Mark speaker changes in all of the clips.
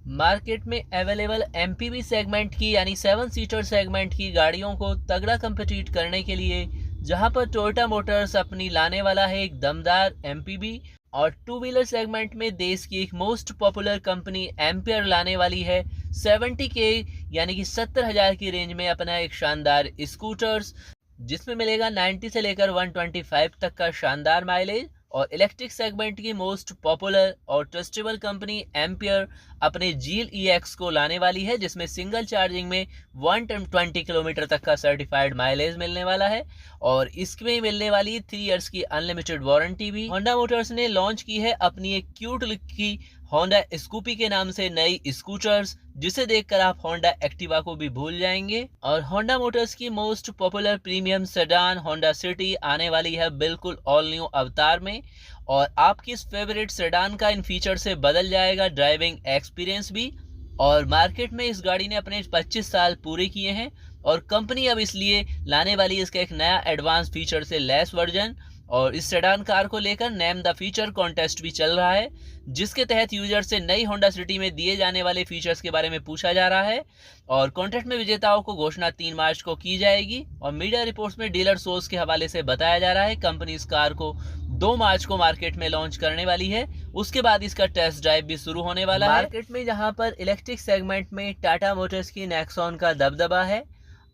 Speaker 1: Market में available MPV segment की यानी 7 सीटर सेगमेंट की गाड़ियों को तगड़ा कंपीट करने के लिए जहां पर टोयोटा मोटर्स अपनी लाने वाला है एक दमदार एमपीवी, और टू व्हीलर सेगमेंट में देश की एक मोस्ट पॉपुलर कंपनी एम्पियर लाने वाली है 70K यानी कि 70,000 की रेंज में अपना एक शानदार स्कूटर्स, जिसमें मिलेगा 90 से लेकर 125 तक का शानदार माइलेज। और इलेक्ट्रिक सेगमेंट की मोस्ट पॉपुलर और ट्रस्टेबल कंपनी एम्पियर अपने जील EX को लाने वाली है, जिसमें सिंगल चार्जिंग में 120 किलोमीटर तक का सर्टिफाइड माइलेज मिलने वाला है, और इसमें मिलने वाली 3 इयर्स की अनलिमिटेड वारंटी भी। होंडा मोटर्स ने लॉन्च की है अपनी एक क्यूट लुक की होंडा स्कूपी के नाम से नई स्कूटर्स, जिसे देखकर आप होंडा एक्टिवा को भी भूल जाएंगे। और होंडा मोटर्स की most popular premium sedan Honda city आने वाली है बिल्कुल ऑल न्यू अवतार में, और आपकी इस फेवरेट सेडान का इन फीचर से बदल जाएगा ड्राइविंग एक्सपीरियंस भी। और मार्केट में इस गाड़ी ने अपने 25 साल पूरे किए हैं, और कंपनी अब इसलिए लाने वाली है इसका एक नया एडवांस फीचर से लेस वर्जन। और इस सेडान कार को लेकर नेम द फीचर कॉन्टेस्ट भी चल रहा है, जिसके तहत यूजर से नई होंडा सिटी में दिए जाने वाले फीचर्स के बारे में पूछा जा रहा है, और कॉन्टेस्ट में विजेताओं को घोषणा 3 मार्च को की जाएगी। और मीडिया रिपोर्ट्स में डीलर सोर्स के हवाले से बताया जा रहा है कंपनी इस कार को 2 मार्च को मार्केट में लॉन्च करने वाली है, उसके बाद इसका टेस्ट ड्राइव भी शुरू होने वाला है। मार्केट में जहां पर इलेक्ट्रिक सेगमेंट में टाटा मोटर्स की नेक्सॉन का दबदबा है,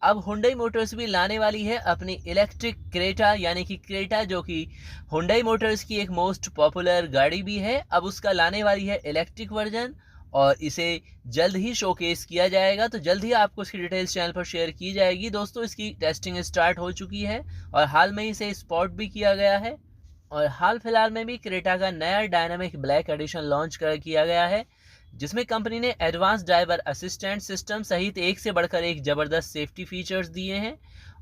Speaker 1: अब हुंडई मोटर्स भी लाने वाली है अपनी इलेक्ट्रिक क्रेटा, यानी कि क्रेटा जो कि हुंडई मोटर्स की एक मोस्ट पॉपुलर गाड़ी भी है, अब उसका लाने वाली है इलेक्ट्रिक वर्जन, और इसे जल्द ही शोकेस किया जाएगा। तो जल्द ही आपको इसकी डिटेल्स चैनल पर शेयर की जाएगी। दोस्तों, इसकी टेस्टिंग स्टार्ट हो चुकी है और हाल में ही इसे स्पॉट भी किया गया है, और हाल फिलहाल में भी क्रेटा का नया डायनामिक ब्लैक एडिशन लॉन्च किया गया है, जिसमें कंपनी ने एडवांस ड्राइवर असिस्टेंट सिस्टम सहित एक से बढ़कर एक जबरदस्त सेफ्टी फीचर्स दिए हैं।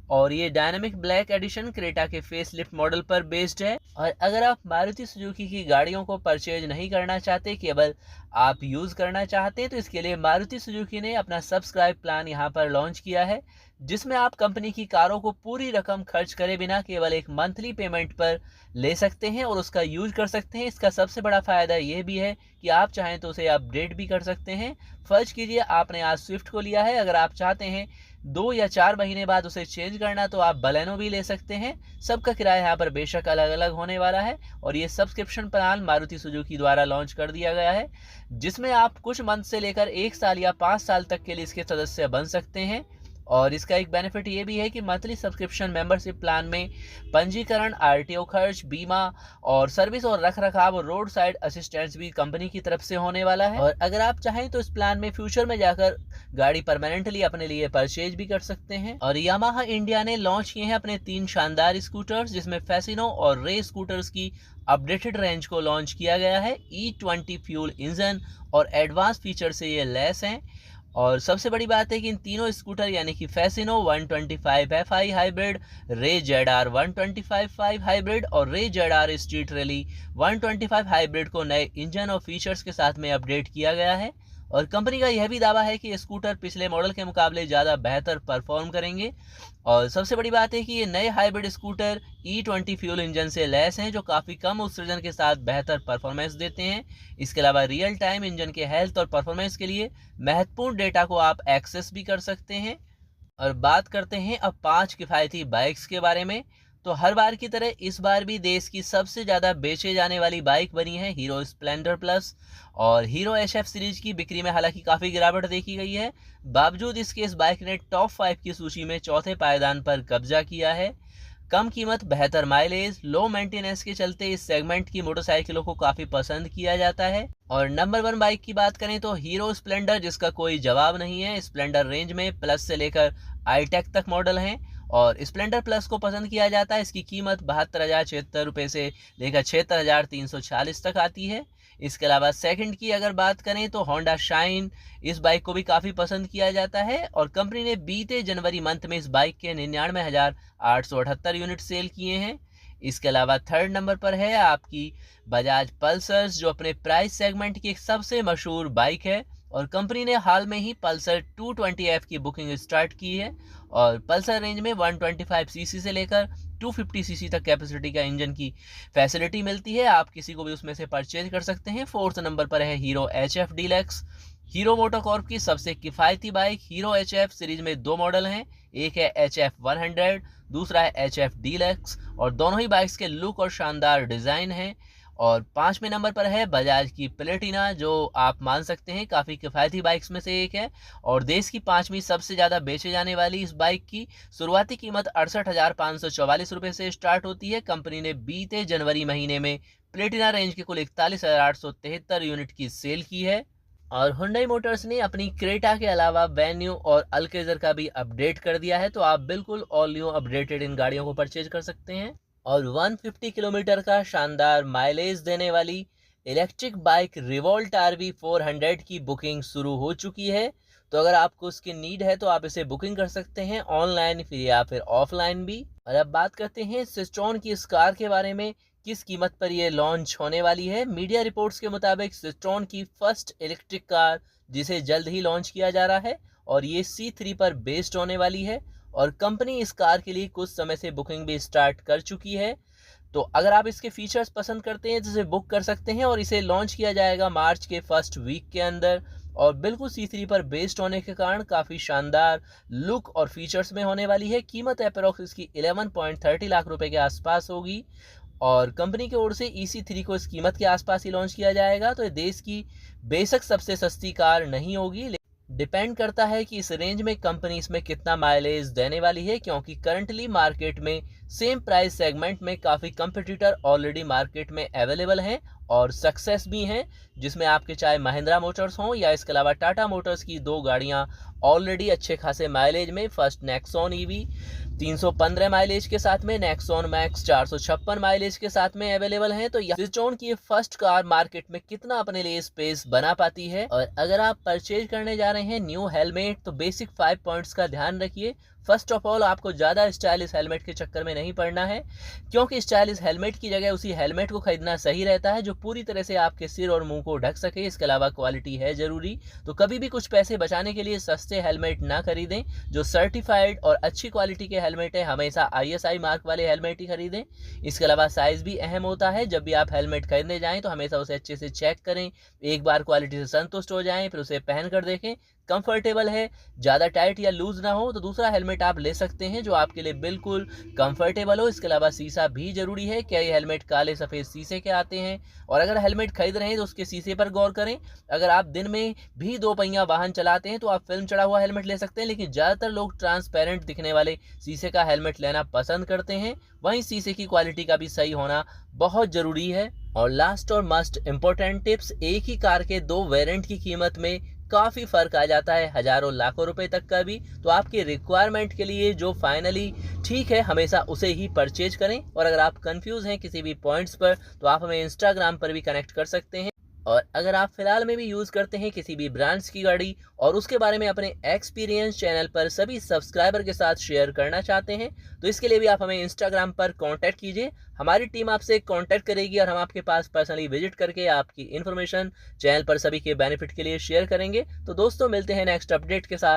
Speaker 1: और ये डायनामिक ब्लैक एडिशन क्रेटा के फेसलिफ्ट मॉडल पर बेस्ड है। और अगर आप मारुति सुजुकी की गाड़ियों को परचेज नहीं करना चाहते, केवल आप यूज करना चाहते हैं, तो इसके लिए मारुति सुजुकी ने अपना सब्सक्राइब प्लान यहाँ पर लॉन्च किया है, जिसमें आप कंपनी की कारों को पूरी रकम खर्च करे बिना केवल एक मंथली पेमेंट पर ले सकते हैं और उसका यूज कर सकते हैं। इसका सबसे बड़ा फायदा यह भी है कि आप चाहें तो उसे अपडेट भी कर सकते हैं। फर्ज कीजिए आपने आज स्विफ्ट को लिया है, अगर आप चाहते हैं 2 या 4 महीने बाद उसे चेंज करना, तो आप बलेनो भी ले सकते हैं। सबका किराया यहाँ पर बेशक अलग अलग होने वाला है, और ये सब्सक्रिप्शन प्लान मारुति सुजुकी द्वारा लॉन्च कर दिया गया है, जिसमें आप कुछ मंथ से लेकर 1 साल या 5 साल तक के लिए इसके सदस्य बन सकते हैं। और इसका एक बेनिफिट ये भी है कि मंथली सब्सक्रिप्शन मेंबरशिप प्लान में पंजीकरण, आरटीओ खर्च, बीमा और सर्विस और रख रखाव और रोड साइड असिस्टेंस भी कंपनी की तरफ से होने वाला है। और अगर आप चाहें तो इस प्लान में फ्यूचर में जाकर गाड़ी परमानेंटली अपने लिए परचेज भी कर सकते हैं। और यामाहा इंडिया ने लॉन्च किए हैं अपने 3 शानदार स्कूटर्स, जिसमें फैसिनो और रे स्कूटर्स की अपडेटेड रेंज को लॉन्च किया गया है। E20 फ्यूल इंजन और एडवांस फीचर से ये लैस हैं। और सबसे बड़ी बात है कि इन तीनों स्कूटर यानी कि फैसिनो 125Fi हाइब्रिड, रे ZR 125 हाइब्रिड और रे ZR स्ट्रीट रैली 125 हाइब्रिड को नए इंजन और फीचर्स के साथ में अपडेट किया गया है। और कंपनी का यह भी दावा है कि ये स्कूटर पिछले मॉडल के मुकाबले ज़्यादा बेहतर परफॉर्म करेंगे। और सबसे बड़ी बात है कि ये नए hybrid scooter E20 fuel engine से लैस हैं, जो काफ़ी कम उत्सर्जन के साथ बेहतर परफॉर्मेंस देते हैं। इसके अलावा रियल टाइम इंजन के हेल्थ और परफॉर्मेंस के लिए महत्वपूर्ण डेटा को आप एक्सेस भी कर सकते हैं। और बात करते हैं अब 5 किफ़ायती बाइक्स के बारे में। तो हर बार की तरह इस बार भी देश की सबसे ज़्यादा बेचे जाने वाली बाइक बनी है हीरो स्प्लेंडर प्लस। और हीरो HF सीरीज की बिक्री में हालांकि काफ़ी गिरावट देखी गई है, बावजूद इसके इस बाइक ने टॉप 5 की सूची में चौथे पायदान पर कब्जा किया है। कम कीमत, बेहतर माइलेज, लो मेंटेनेंस के चलते इस सेगमेंट की मोटरसाइकिलों को काफ़ी पसंद किया जाता है। और नंबर 1 बाइक की बात करें तो हीरो स्प्लेंडर, जिसका कोई जवाब नहीं है। स्प्लेंडर रेंज में प्लस से लेकर आई-टेक तक मॉडल हैं, और स्प्लेंडर प्लस को पसंद किया जाता है। इसकी कीमत 72,076 रुपये से लेकर 76,340 तक आती है। इसके अलावा सेकंड की अगर बात करें तो होंडा शाइन, इस बाइक को भी काफ़ी पसंद किया जाता है, और कंपनी ने बीते जनवरी मंथ में इस बाइक के 99,878 यूनिट सेल किए हैं। इसके अलावा थर्ड नंबर पर है आपकी बजाज पल्सर्स, जो अपने प्राइस सेगमेंट की एक सबसे मशहूर बाइक है, और कंपनी ने हाल में ही पल्सर 220F की बुकिंग स्टार्ट की है। और पल्सर रेंज में 125 सीसी से लेकर 250 सीसी तक कैपेसिटी का इंजन की फैसिलिटी मिलती है, आप किसी को भी उसमें से परचेज कर सकते हैं। फोर्थ नंबर पर है hero HF deluxe. Hero MotoCorp की सबसे किफ़ायती बाइक हीरो HF सीरीज में दो मॉडल हैं, एक है HF 100, दूसरा है HF डीलक्स, और दोनों ही बाइक्स के लुक और शानदार डिज़ाइन हैं। और 5वें नंबर पर है बजाज की प्लेटिना, जो आप मान सकते हैं काफ़ी किफ़ायती बाइक्स में से एक है, और देश की 5वीं सबसे ज़्यादा बेचे जाने वाली इस बाइक की शुरुआती कीमत 68,544 रुपये से स्टार्ट होती है। कंपनी ने बीते जनवरी महीने में प्लेटिना रेंज के कुल 41,873 यूनिट की सेल की है। और हुंडई मोटर्स ने अपनी क्रेटा के अलावा वेन्यू और अल्केजर का भी अपडेट कर दिया है, तो आप बिल्कुल ऑल न्यू अपडेटेड इन गाड़ियों को परचेज कर सकते हैं। और 150 किलोमीटर का शानदार माइलेज देने वाली इलेक्ट्रिक बाइक रिवोल्ट RV 400 की बुकिंग शुरू हो चुकी है। तो अगर आपको उसकी नीड है तो आप इसे बुकिंग कर सकते हैं ऑनलाइन फिर या फिर ऑफलाइन भी। और अब बात करते हैं सिस्ट्रॉन की इस कार के बारे में, किस कीमत पर यह लॉन्च होने वाली है। मीडिया रिपोर्ट्स के मुताबिक सिस्ट्रॉन की फर्स्ट इलेक्ट्रिक कार जिसे जल्द ही लॉन्च किया जा रहा है, और ये C3 पर बेस्ड होने वाली है, और कंपनी इस कार के लिए कुछ समय से बुकिंग भी स्टार्ट कर चुकी है। तो अगर आप इसके फीचर्स पसंद करते हैं तो इसे बुक कर सकते हैं, और इसे लॉन्च किया जाएगा मार्च के फर्स्ट वीक के अंदर। और बिल्कुल C3 पर बेस्ड होने के कारण काफ़ी शानदार लुक और फीचर्स में होने वाली है। कीमत अप्रोक्स इसकी 11.30 लाख रुपए के आसपास होगी, और कंपनी की ओर से EC3 को इस कीमत के आसपास ही लॉन्च किया जाएगा। तो ये देश की बेशक सबसे सस्ती कार नहीं होगी, डिपेंड करता है कि इस रेंज में कंपनी इसमें कितना माइलेज देने वाली है, क्योंकि करंटली मार्केट में सेम प्राइस सेगमेंट में काफ़ी कंपटीटर ऑलरेडी मार्केट में अवेलेबल हैं और सक्सेस भी हैं, जिसमें आपके चाहे महिंद्रा मोटर्स हों या इसके अलावा टाटा मोटर्स की दो गाड़ियां ऑलरेडी अच्छे खासे माइलेज में, फर्स्ट नेक्सॉन EV 315 माइलेज के साथ में, नेक्सॉन मैक्स 456 माइलेज के साथ में अवेलेबल हैं। तो सिस्ट्रॉन की फर्स्ट कार मार्केट में कितना अपने लिए स्पेस बना पाती है। और अगर आप परचेज करने जा रहे हैं न्यू हेलमेट, तो बेसिक 5 पॉइंट्स का ध्यान रखिए। फर्स्ट ऑफ ऑल, आपको ज़्यादा स्टाइलिश हेलमेट के चक्कर में नहीं पड़ना है, क्योंकि स्टाइलिश हेलमेट की जगह उसी हेलमेट को खरीदना सही रहता है जो पूरी तरह से आपके सिर और मुंह को ढक सके। इसके अलावा क्वालिटी है ज़रूरी, तो कभी भी कुछ पैसे बचाने के लिए सस्ते हेलमेट ना खरीदें। जो सर्टिफाइड और अच्छी क्वालिटी के हेलमेट है, हमेशा ISI मार्क वाले हेलमेट ही खरीदें। इसके अलावा साइज़ भी अहम होता है। जब भी आप हेलमेट खरीदने जाएँ तो हमेशा उसे अच्छे से चेक करें, एक बार क्वालिटी से संतुष्ट हो जाएँ, फिर उसे पहन कर देखें कंफर्टेबल है, ज़्यादा टाइट या लूज ना हो तो दूसरा हेलमेट आप ले सकते हैं जो आपके लिए बिल्कुल कंफर्टेबल हो। इसके अलावा शीशा भी जरूरी है, क्या ये हेलमेट काले सफ़ेद शीशे के आते हैं, और अगर हेलमेट खरीद रहे हैं तो उसके शीशे पर गौर करें। अगर आप दिन में भी 2 पहिया वाहन चलाते हैं तो आप फिल्म चढ़ा हुआ हेलमेट ले सकते हैं, लेकिन ज़्यादातर लोग ट्रांसपेरेंट दिखने वाले शीशे का हेलमेट लेना पसंद करते हैं। वहीं शीशे की क्वालिटी का भी सही होना बहुत ज़रूरी है। और लास्ट और मस्ट इम्पोर्टेंट टिप्स, एक ही कार के 2 वेरिएंट की कीमत में काफ़ी फ़र्क आ जाता है, हज़ारों लाखों रुपए तक का भी। तो आपकी रिक्वायरमेंट के लिए जो फाइनली ठीक है, हमेशा उसे ही परचेज करें। और अगर आप कंफ्यूज हैं किसी भी पॉइंट्स पर तो आप हमें इंस्टाग्राम पर भी कनेक्ट कर सकते हैं। और अगर आप फिलहाल में भी यूज़ करते हैं किसी भी ब्रांड्स की गाड़ी और उसके बारे में अपने एक्सपीरियंस चैनल पर सभी सब्सक्राइबर के साथ शेयर करना चाहते हैं, तो इसके लिए भी आप हमें इंस्टाग्राम पर कांटेक्ट कीजिए। हमारी टीम आपसे कांटेक्ट करेगी और हम आपके पास पर्सनली विजिट करके आपकी इन्फॉर्मेशन चैनल पर सभी के बेनिफिट के लिए शेयर करेंगे। तो दोस्तों, मिलते हैं नेक्स्ट अपडेट के साथ।